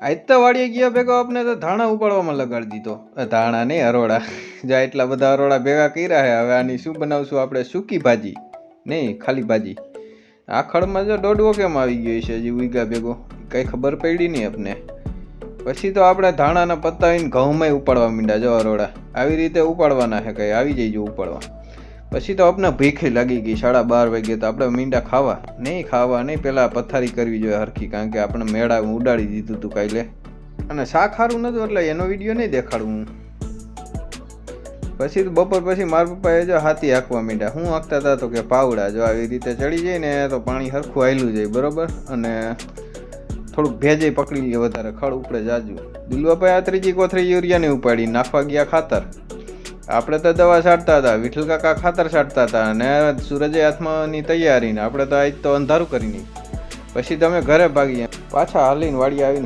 આજ તો વાડીએ ગયા ભેગો આપને તો ધાણા ઉપાડવામાં લગાડી દીધો. ધાણા નહીં, અરોડા. જા એટલા બધા અરોડા ભેગા કર્યા છે. હવે આની શું બનાવશું આપણે? સૂકી ભાજી નહીં, ખાલી ભાજી. આ ખડમાં જો દોડવો કેમ આવી ગયો છે હજી ઉઈગા ભેગો, કંઈ ખબર પડી નહીં આપને. પછી તો આપણે ધાણાના પતાવીને ઘઉંમાંય ઉપાડવા માંડ્યા. જો અરોડા આવી રીતે ઉપાડવાના છે, કંઈ આવી જઈજો ઉપાડવા. પછી તો આપણે ભીખી લાગી ગઈ. 12:30 વાગે તો આપણે મીંડા ખાવા નહીં, પેલા પથારી કરવી જોઈએ હરખી, કારણ કે આપણે મેળા ઉડાડી દીધું હતું કાલે. અને શાક સારું નતું એટલે એનો વિડીયો નહીં દેખાડું હું. પછી તો બપોર પછી મારા પપ્પાએ જો હાથી હાંકવા માંડ્યા. શું હાંકતા હતા તો કે પાવડા. જો આવી રીતે ચડી જાય ને તો પાણી હરખું હાયલું જાય, બરોબર. અને થોડુંક ભેજે પકડી લે વધારે, ખડ ઉપડે જાજુ. દિલવાભાઈ આ 3જી કોથળી યુરિયાને ઉપાડી નાખવા ગયા ખાતર. આપણે તો દવા છાંટતા હતા, વિઠ્ઠલ કાકા ખાતર છાંટતા હતા, અને સૂરજે હાથમાંની તૈયારી ને આપણે તો આજ તો અંધારું કરી નહીં. પછી તમે ઘરે ભાગી પાછા હાલીને વાડી આવીને